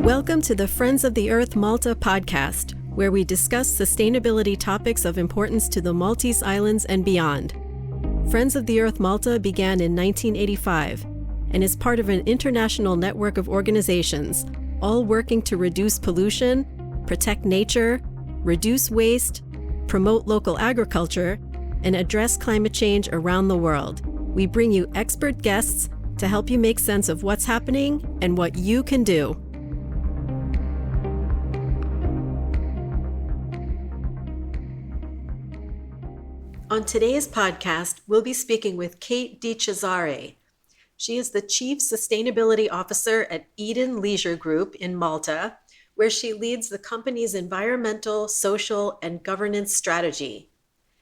Welcome to the Friends of the Earth Malta podcast, where we discuss sustainability topics of importance to the Maltese Islands and beyond. Friends of the Earth Malta began in 1985 and is part of an international network of organizations, all working to reduce pollution, protect nature, reduce waste, promote local agriculture, and address climate change around the world. We bring you expert guests to help you make sense of what's happening and what you can do. On today's podcast, we'll be speaking with Kate Cesare. She is the Chief Sustainability Officer at Eden Leisure Group in Malta, where she leads the company's environmental, social, and governance strategy.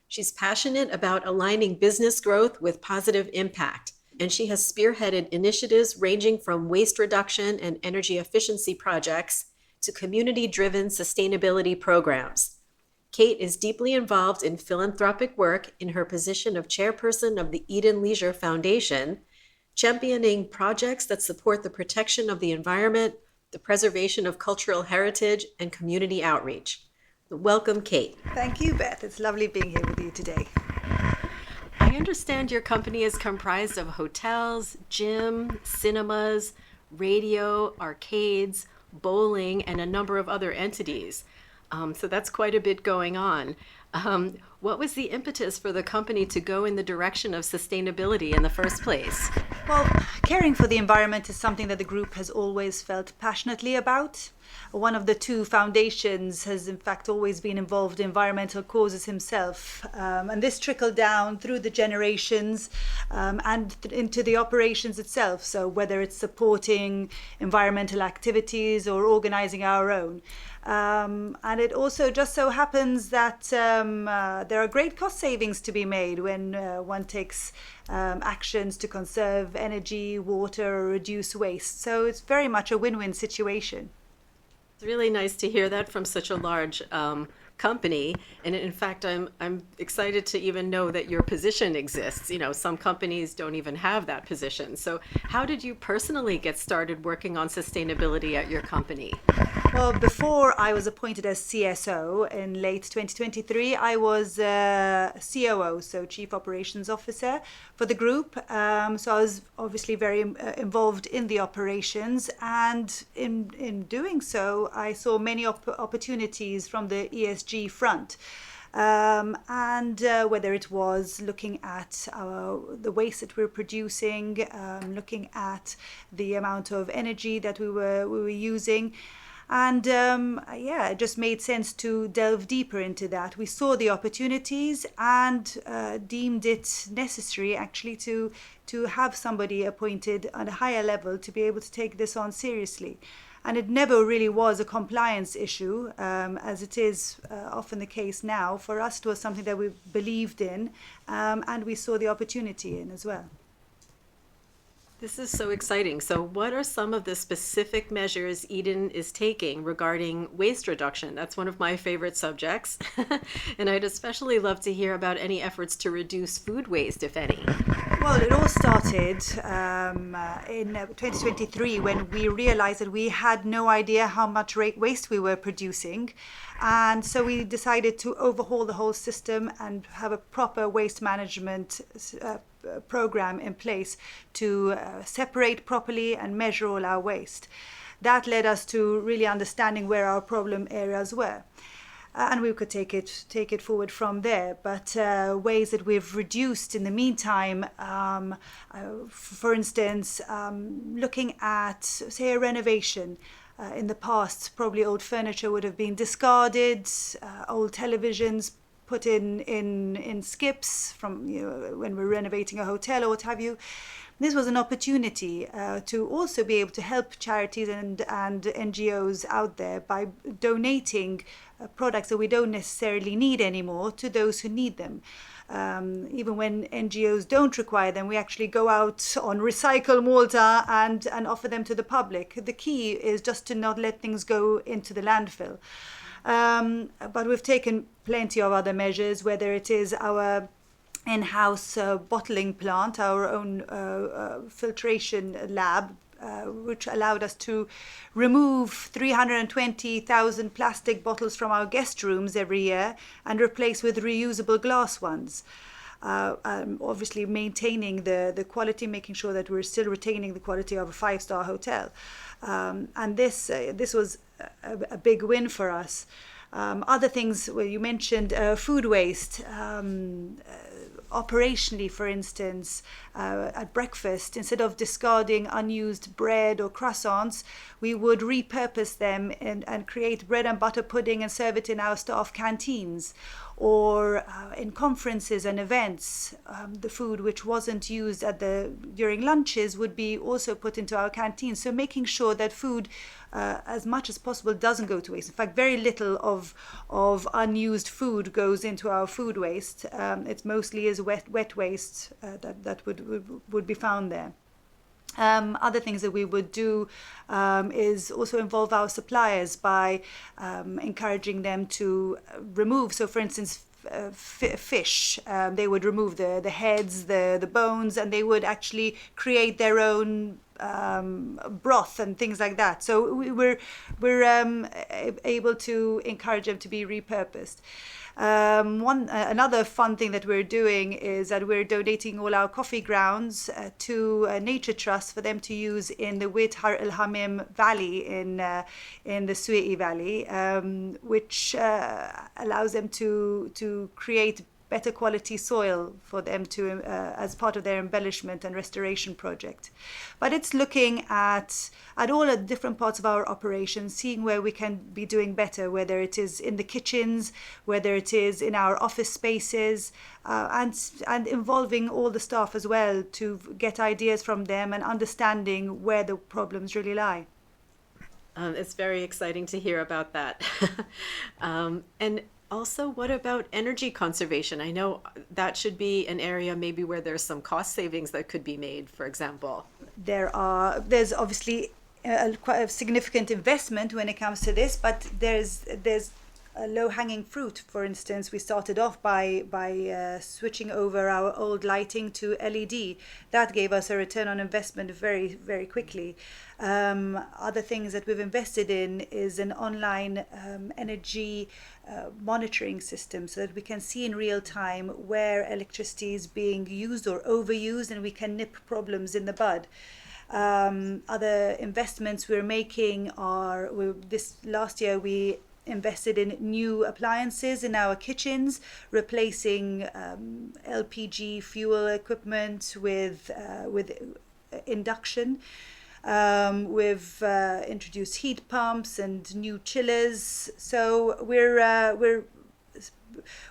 She's passionate about aligning business growth with positive impact, and she has spearheaded initiatives ranging from waste reduction and energy efficiency projects to community-driven sustainability programs. Kate is deeply involved in philanthropic work in her position of Chairperson of the Eden Leisure Foundation, championing projects that support the protection of the environment, the preservation of cultural heritage, and community outreach. Welcome, Kate. Thank you, Beth. It's lovely being here with you today. I understand your company is comprised of hotels, gym, cinemas, radio, arcades, bowling, and a number of other entities. So that's quite a bit going on. What was the impetus for the company to go in the direction of sustainability in the first place? Well, caring for the environment is something that the group has always felt passionately about. One of the two foundations has in fact always been involved in environmental causes himself. And this trickled down through the generations and into the operations itself. So whether it's supporting environmental activities or organizing our own. And it also just so happens that there are great cost savings to be made when one takes actions to conserve energy, water, or reduce waste. So it's very much a win-win situation. It's really nice to hear that from such a large company. And in fact, I'm excited to even know that your position exists. You know, some companies don't even have that position. So how did you personally get started working on sustainability at your company? Well, before I was appointed as CSO in late 2023, I was COO, so Chief Operations Officer for the group. So I was obviously very involved in the operations, and in doing so, I saw many opportunities from the ESG front. And whether it was looking at the waste that we're producing, looking at the amount of energy that we were using. And it just made sense to delve deeper into that. We saw the opportunities and deemed it necessary actually to have somebody appointed at a higher level to be able to take this on seriously. And it never really was a compliance issue, as it is often the case now. For us, it was something that we believed in and we saw the opportunity in as well. This is so exciting. So what are some of the specific measures Eden is taking regarding waste reduction? That's one of my favorite subjects. And I'd especially love to hear about any efforts to reduce food waste, if any. Well, it all started in 2023 when we realized that we had no idea how much waste we were producing. And so we decided to overhaul the whole system and have a proper waste management program in place to separate properly and measure all our waste. That led us to really understanding where our problem areas were. And we could take it forward from there. But ways that we've reduced in the meantime, for instance, looking at, say, a renovation. In the past, probably old furniture would have been discarded, old televisions put in skips from when we're renovating a hotel or what have you. This was an opportunity to also be able to help charities and NGOs out there by donating products that we don't necessarily need anymore to those who need them. Even when NGOs don't require them, we actually go out on Recycle Malta and offer them to the public. The key is just to not let things go into the landfill. But we've taken plenty of other measures, whether it is our in-house bottling plant, our own filtration lab, which allowed us to remove 320,000 plastic bottles from our guest rooms every year and replace with reusable glass ones. Obviously maintaining the quality, making sure that we're still retaining the quality of a 5-star hotel. And this was a big win for us. Other things, well, you mentioned food waste. Operationally, for instance, at breakfast, instead of discarding unused bread or croissants, we would repurpose them and create bread and butter pudding and serve it in our staff canteens. Or in conferences and events, the food which wasn't used during lunches would be also put into our canteens. So making sure that food, as much as possible, doesn't go to waste. In fact, very little of unused food goes into our food waste. It mostly is wet waste that would be found there. Other things that we would do is also involve our suppliers by encouraging them to remove. So, for instance, fish, they would remove the heads, the bones, and they would actually create their own broth and things like that. So we're able to encourage them to be repurposed. Another fun thing that we're doing is that we're donating all our coffee grounds to a nature trust for them to use in the Wit Har El Hamim Valley in the Suei Valley, which allows them to create better quality soil for them to as part of their embellishment and restoration project. But it's looking at all the different parts of our operation, seeing where we can be doing better, whether it is in the kitchens, whether it is in our office spaces, and involving all the staff as well to get ideas from them and understanding where the problems really lie. It's very exciting to hear about that. And also, what about energy conservation? I know that should be an area maybe where there's some cost savings that could be made, for example. There's obviously quite a significant investment when it comes to this, but there's a low-hanging fruit. For instance, we started off by switching over our old lighting to LED. That gave us a return on investment very, very quickly. Other things that we've invested in is an online energy monitoring system, so that we can see in real time where electricity is being used or overused, and we can nip problems in the bud. Other investments we're making are, this last year we invested in new appliances in our kitchens, replacing LPG fuel equipment with induction. We've introduced heat pumps and new chillers. So we're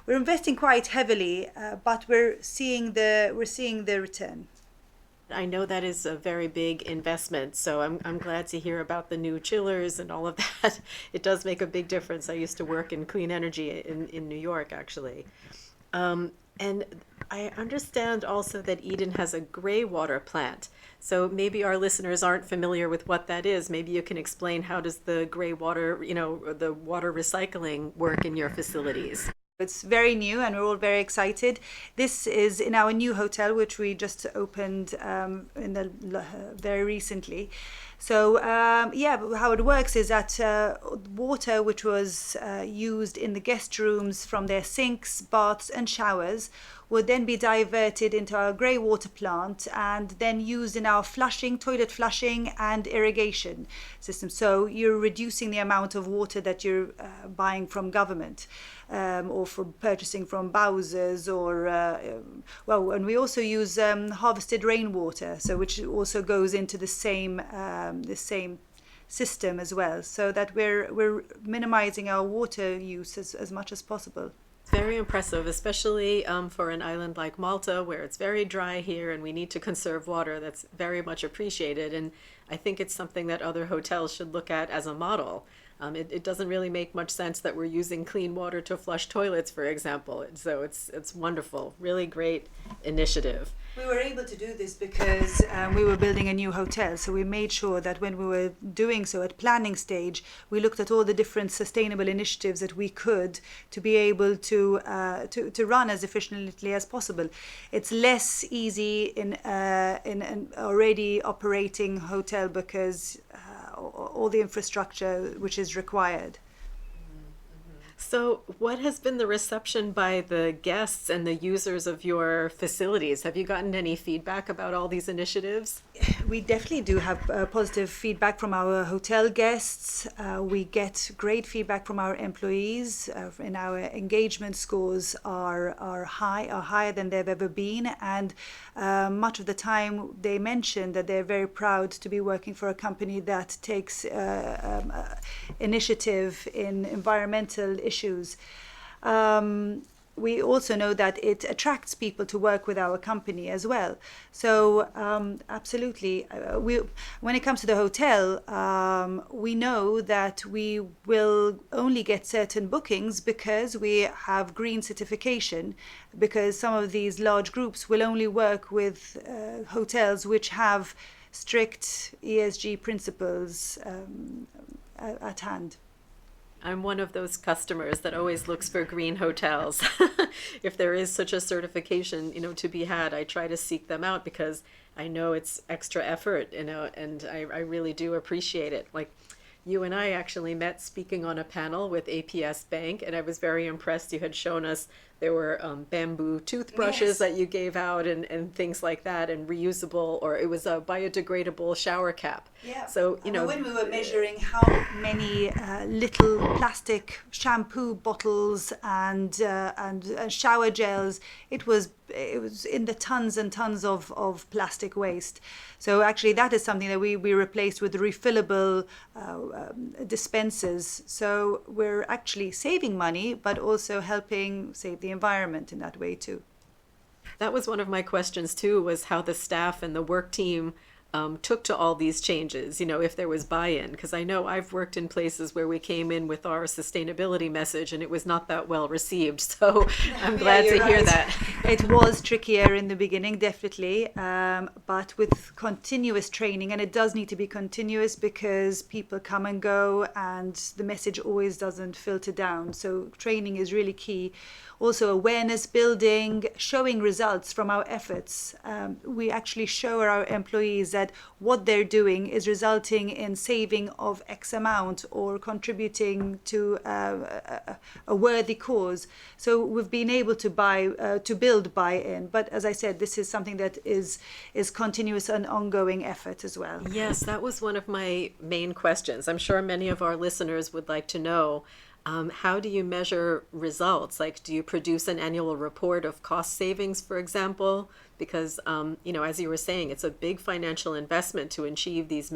investing quite heavily, but we're seeing the return. I know that is a very big investment, so I'm glad to hear about the new chillers and all of that. It does make a big difference. I used to work in clean energy in New York, actually. And I understand also that Eden has a gray water plant. So maybe our listeners aren't familiar with what that is. Maybe you can explain, how does the gray water, the water recycling work in your facilities? It's very new and we're all very excited. This is in our new hotel, which we just opened very recently. So how it works is that water which was used in the guest rooms from their sinks, baths and showers would then be diverted into our grey water plant and then used in our toilet flushing and irrigation system. So you're reducing the amount of water that you're buying from government or from purchasing from Bowsers and we also use harvested rainwater, so which also goes into the same system as well, so that we're minimizing our water use as much as possible. Very impressive, especially for an island like Malta, where it's very dry here and we need to conserve water. That's very much appreciated, and I think it's something that other hotels should look at as a model. It doesn't really make much sense that we're using clean water to flush toilets, for example. And so it's wonderful, really great initiative. We were able to do this because we were building a new hotel. So we made sure that when we were doing so at planning stage, we looked at all the different sustainable initiatives that we could to be able to run as efficiently as possible. It's less easy in an already operating hotel because all the infrastructure which is required. So what has been the reception by the guests and the users of your facilities? Have you gotten any feedback about all these initiatives? We definitely do have positive feedback from our hotel guests. We get great feedback from our employees, and our engagement scores are higher than they've ever been. And much of the time they mention that they're very proud to be working for a company that takes initiative in environmental issues. We also know that it attracts people to work with our company as well. So absolutely, when it comes to the hotel, we know that we will only get certain bookings because we have green certification, because some of these large groups will only work with hotels which have strict ESG principles at hand. I'm one of those customers that always looks for green hotels. If there is such a certification, to be had, I try to seek them out because I know it's extra effort, and I really do appreciate it. Like, you and I actually met speaking on a panel with APS Bank, and I was very impressed. You had shown us there were bamboo toothbrushes that you gave out and things like that, and reusable, or it was a biodegradable shower cap. Yeah. So, when we were measuring how many little plastic shampoo bottles and shower gels, it was in the tons and tons of plastic waste. So actually that is something that we replaced with refillable dispensers. So we're actually saving money, but also helping save the environment in that way too. That was one of my questions too, was how the staff and the work team took to all these changes, if there was buy-in, because I know I've worked in places where we came in with our sustainability message and it was not that well received. So I'm glad to hear that. It was trickier in the beginning, definitely, but with continuous training, and it does need to be continuous because people come and go and the message always doesn't filter down. So training is really key. Also awareness building, showing results from our efforts. We actually show our employees that what they're doing is resulting in saving of X amount or contributing to a worthy cause. So we've been able to build buy-in. But as I said, this is something that is continuous and ongoing effort as well. Yes, that was one of my main questions. I'm sure many of our listeners would like to know, how do you measure results? Like, do you produce an annual report of cost savings, for example? Because, as you were saying, it's a big financial investment to achieve these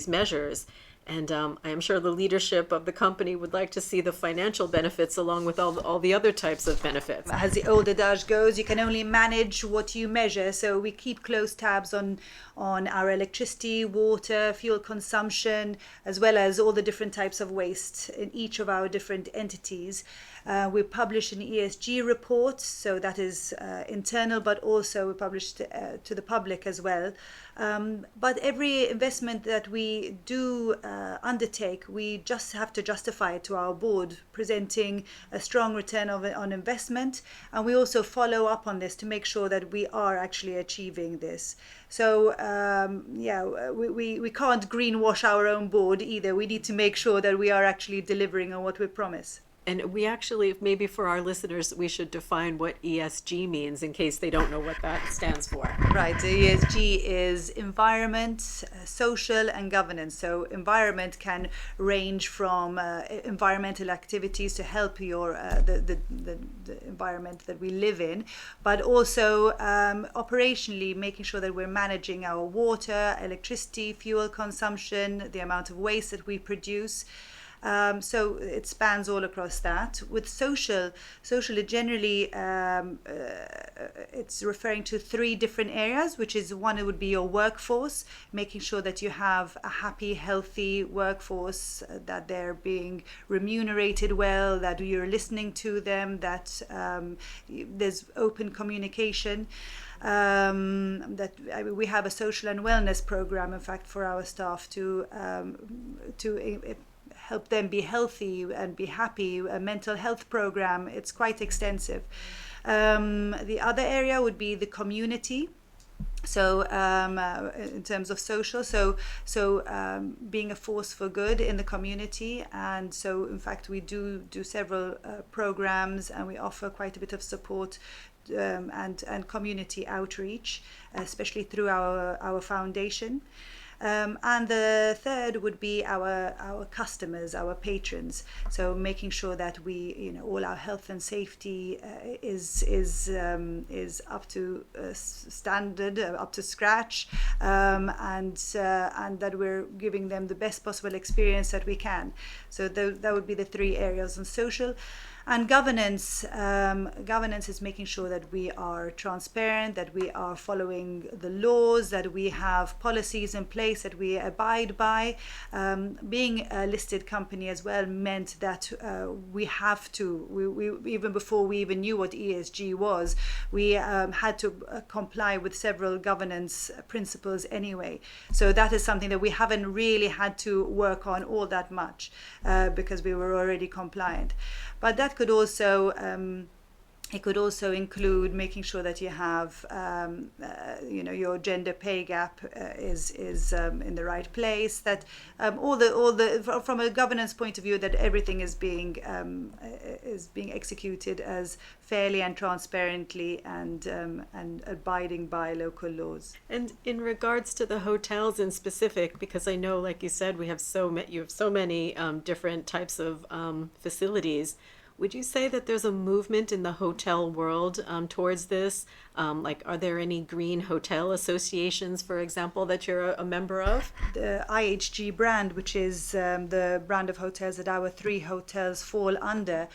measures. And I am sure the leadership of the company would like to see the financial benefits along with all the other types of benefits. As the old adage goes, you can only manage what you measure. So we keep close tabs on our electricity, water, fuel consumption, as well as all the different types of waste in each of our different entities. We publish an ESG report, so that is internal, but also we publish to the public as well. But every investment that we do undertake, we just have to justify it to our board, presenting a strong return on investment. And we also follow up on this to make sure that we are actually achieving this. So we can't greenwash our own board either. We need to make sure that we are actually delivering on what we promise. And we actually, maybe for our listeners, we should define what ESG means in case they don't know what that stands for. Right. So ESG is environment, social, and governance. So environment can range from environmental activities to help the environment that we live in, but also operationally making sure that we're managing our water, electricity, fuel consumption, the amount of waste that we produce. So it spans all across that. With social it generally it's referring to 3 different areas, which is one, it would be your workforce, making sure that you have a happy, healthy workforce, that they're being remunerated well, that you're listening to them, that there's open communication. We have a social and wellness program, in fact, for our staff to help them be healthy and be happy. A mental health program. It's quite extensive. The other area would be the community. So in terms of social, being a force for good in the community, and so in fact we do several programs, and we offer quite a bit of support and community outreach, especially through our foundation. And the third would be our customers, our patrons. So making sure that we, all our health and safety is up to standard, up to scratch, and that we're giving them the best possible experience that we can. So that would be the 3 areas on social. And governance is making sure that we are transparent, that we are following the laws, that we have policies in place that we abide by. Being a listed company as well meant that we have to, we even before we even knew what ESG was, we had to comply with several governance principles anyway. So that is something that we haven't really had to work on all that much because we were already compliant. But that could also it could also include making sure that you have your gender pay gap is in the right place, that all the from a governance point of view, that everything is being executed as fairly and transparently and abiding by local laws. And in regards to the hotels in specific, because I know, like you said, you have so many different types of facilities. Would you say that there's a movement in the hotel world towards this? Are there any green hotel associations, for example, that you're a member of? The IHG brand, which is the brand of hotels that our 3 hotels fall under,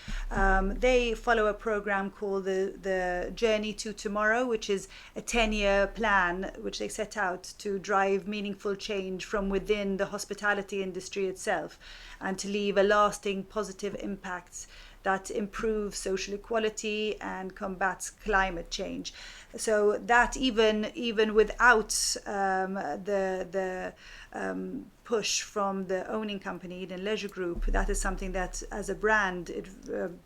they follow a program called the Journey to Tomorrow, which is a 10-year plan which they set out to drive meaningful change from within the hospitality industry itself, and to leave a lasting positive impact that improves social equality and combats climate change. So that even without the push from the owning company, the Leisure Group, that is something that as a brand it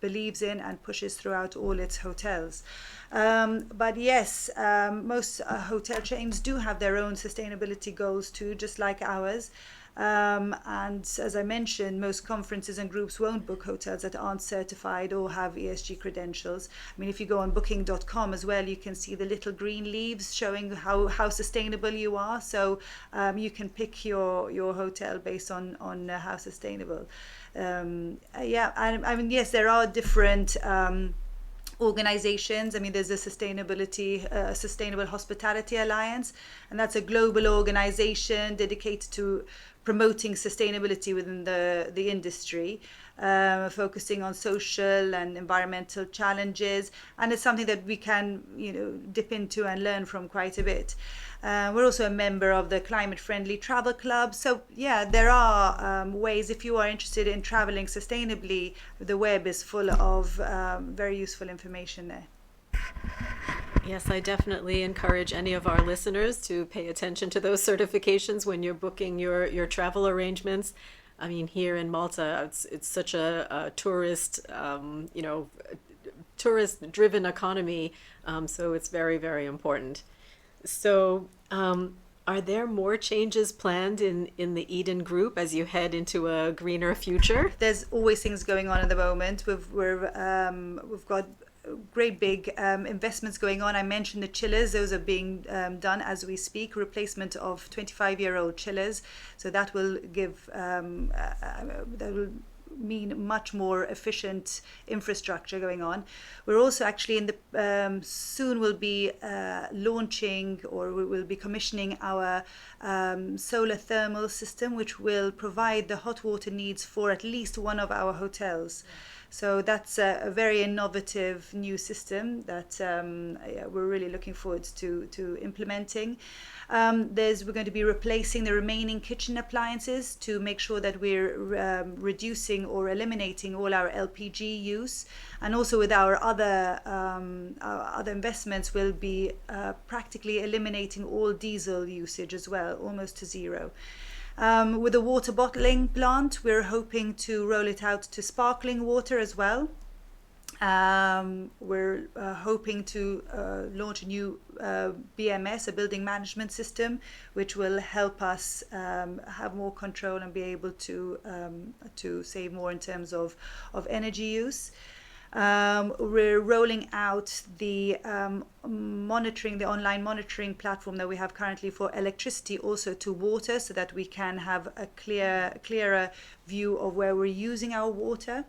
believes in and pushes throughout all its hotels. But yes, most hotel chains do have their own sustainability goals too, just like ours. And as I mentioned, most conferences and groups won't book hotels that aren't certified or have ESG credentials. I mean, if you go on booking.com as well, you can see the little green leaves showing how sustainable you are. So you can pick your hotel based on how sustainable. Yes, there are different organizations. I mean, there's a Sustainable Hospitality Alliance, and that's a global organization dedicated to promoting sustainability within the industry, focusing on social and environmental challenges, and it's something that we can dip into and learn from quite a bit. We're also a member of the Climate Friendly Travel Club. So yeah, there are ways, if you are interested in traveling sustainably, the web is full of very useful information there. Yes, I definitely encourage any of our listeners to pay attention to those certifications when you're booking your travel arrangements. I mean, here in Malta, it's such a tourist, tourist-driven economy, so it's very, very important. So, are there more changes planned in the Eden Group as you head into a greener future? There's always things going on at the moment. We've got great big investments going on. I mentioned the chillers; those are being done as we speak. Replacement of 25-year-old chillers, so that will give mean much more efficient infrastructure going on. We're also actually in the soon will be launching, or we will be commissioning our solar thermal system, which will provide the hot water needs for at least one of our hotels. So that's a very innovative new system that we're really looking forward to implementing. We're going to be replacing the remaining kitchen appliances to make sure that we're reducing or eliminating all our LPG use. And also with our other investments, we'll be practically eliminating all diesel usage as well, almost to zero. With the water bottling plant, we're hoping to roll it out to sparkling water as well. We're hoping to launch a new BMS, a building management system, which will help us have more control and be able to save more in terms of energy use. We're rolling out the online monitoring platform that we have currently for electricity also to water, so that we can have a clearer view of where we're using our water.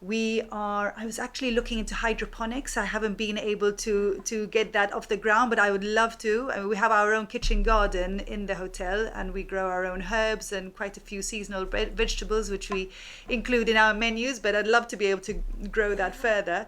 I was actually looking into hydroponics. I haven't been able to get that off the ground, but I would love to. I mean, we have our own kitchen garden in the hotel, and we grow our own herbs and quite a few seasonal vegetables, which we include in our menus, but I'd love to be able to grow that further.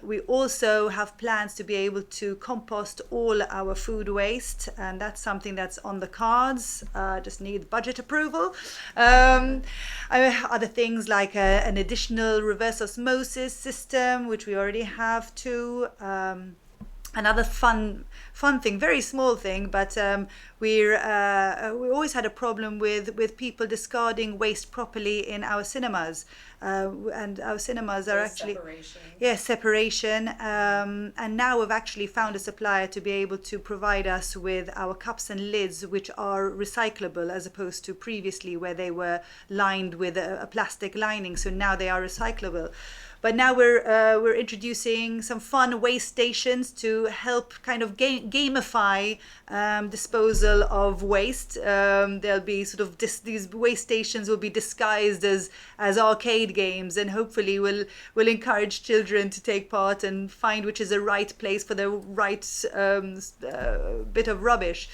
We also have plans to be able to compost all our food waste, and that's something that's on the cards. Just need budget approval. Other things like an additional reverse osmosis system, which we already have too. Another fun thing, very small thing, but we always had a problem with people discarding waste properly in our cinemas, and our cinemas are actually separation. And now we've actually found a supplier to be able to provide us with our cups and lids, which are recyclable, as opposed to previously where they were lined with a plastic lining. So now they are recyclable. But now we're introducing some fun waste stations to help kind of gamify disposal of waste. There'll be sort of these waste stations will be disguised as arcade games, and hopefully will encourage children to take part and find which is the right place for the right bit of rubbish.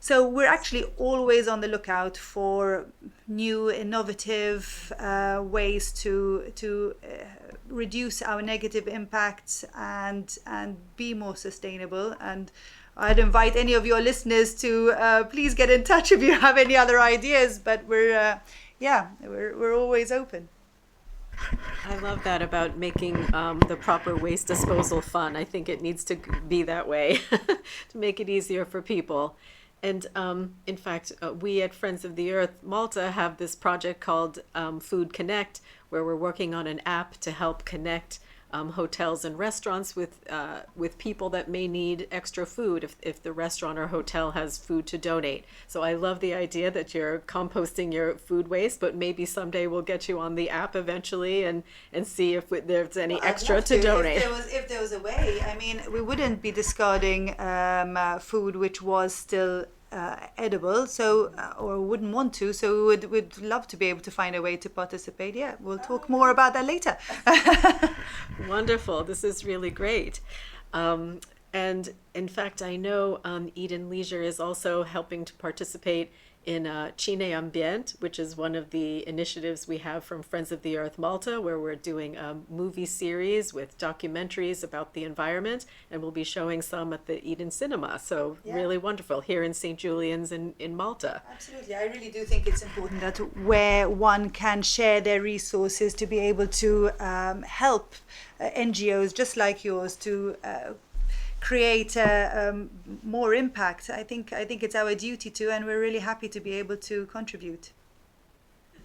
So we're actually always on the lookout for new innovative ways to reduce our negative impacts and be more sustainable. And I'd invite any of your listeners to please get in touch if you have any other ideas. But we're always open. I love that about making the proper waste disposal fun. I think it needs to be that way to make it easier for people. And in fact, we at Friends of the Earth Malta have this project called Food Connect, where we're working on an app to help connect hotels and restaurants with people that may need extra food if the restaurant or hotel has food to donate. So I love the idea that you're composting your food waste, but maybe someday we'll get you on the app eventually and see if there's any extra to donate. If there was a way, I mean, we wouldn't be discarding food which was still edible, so or wouldn't want to, so we'd love to be able to find a way to participate. Yeah, we'll talk more about that later. Wonderful. This is really great. And in fact, I know Eden Leisure is also helping to participate in Cine Ambient, which is one of the initiatives we have from Friends of the Earth Malta, where we're doing a movie series with documentaries about the environment, and we'll be showing some at the Eden Cinema. So really wonderful here in St. Julian's in Malta. Absolutely. I really do think it's important that where one can share their resources to be able to help NGOs just like yours to create more impact. I think it's our duty to, and we're really happy to be able to contribute.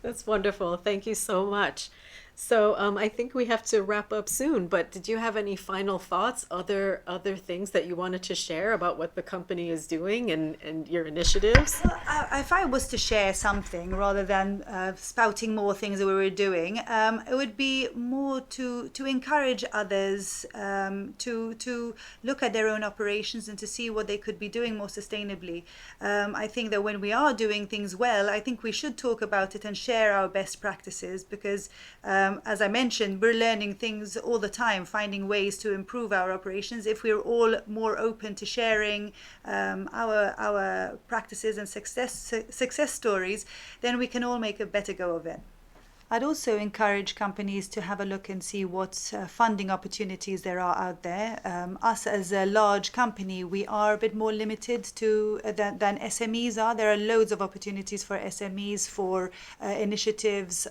That's wonderful. Thank you so much. So I think we have to wrap up soon, but did you have any final thoughts, other things that you wanted to share about what the company is doing and your initiatives? Well, if I was to share something rather than spouting more things that we were doing, it would be more to encourage others to look at their own operations and to see what they could be doing more sustainably. I think that when we are doing things well, I think we should talk about it and share our best practices because as I mentioned, we're learning things all the time, finding ways to improve our operations. If we're all more open to sharing our practices and success stories, then we can all make a better go of it. I'd also encourage companies to have a look and see what funding opportunities there are out there. Us as a large company, we are a bit more limited to than SMEs are. There are loads of opportunities for SMEs for initiatives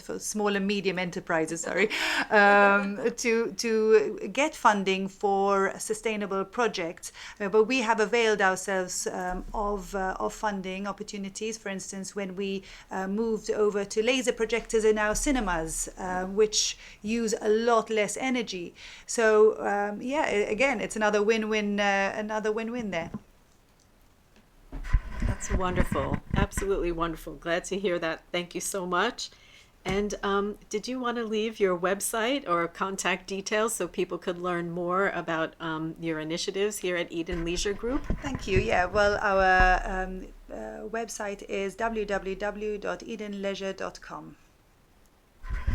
for small and medium enterprises. To get funding for sustainable projects. But we have availed ourselves of funding opportunities. For instance, when we moved over to laser projectors in our cinemas, which use a lot less energy. So again, it's another win-win there. That's wonderful. Absolutely wonderful. Glad to hear that. Thank you so much. And did you want to leave your website or contact details so people could learn more about your initiatives here at Eden Leisure Group? Thank you. Yeah, well, our website is www.edenleisure.com.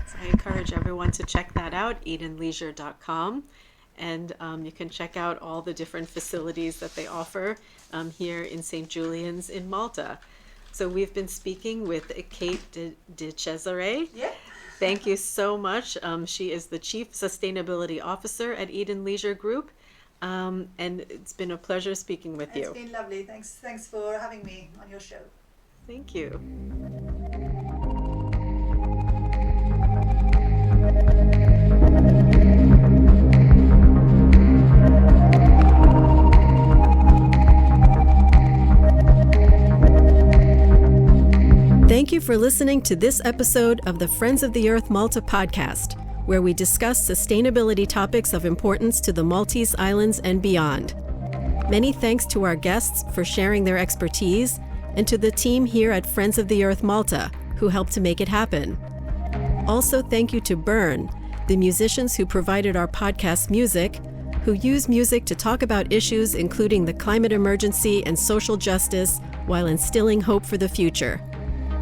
So I encourage everyone to check that out, edenleisure.com. And you can check out all the different facilities that they offer here in St. Julian's in Malta. So we've been speaking with Kate de Cesare. Yeah. Thank you so much. She is the Chief Sustainability Officer at Eden Leisure Group. And it's been a pleasure speaking with you. It's been lovely. Thanks for having me on your show. Thank you. Thank you for listening to this episode of the Friends of the Earth Malta podcast, where we discuss sustainability topics of importance to the Maltese Islands and beyond. Many thanks to our guests for sharing their expertise and to the team here at Friends of the Earth Malta who helped to make it happen. Also, thank you to Burn, the musicians who provided our podcast music, who use music to talk about issues including the climate emergency and social justice while instilling hope for the future.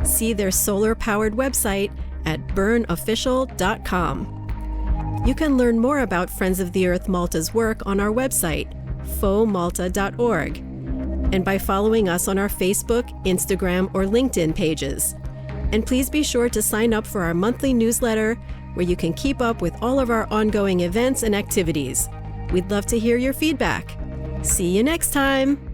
See their solar-powered website at burnofficial.com. You can learn more about Friends of the Earth Malta's work on our website, fomalta.org, and by following us on our Facebook, Instagram, or LinkedIn pages. And please be sure to sign up for our monthly newsletter, where you can keep up with all of our ongoing events and activities. We'd love to hear your feedback. See you next time!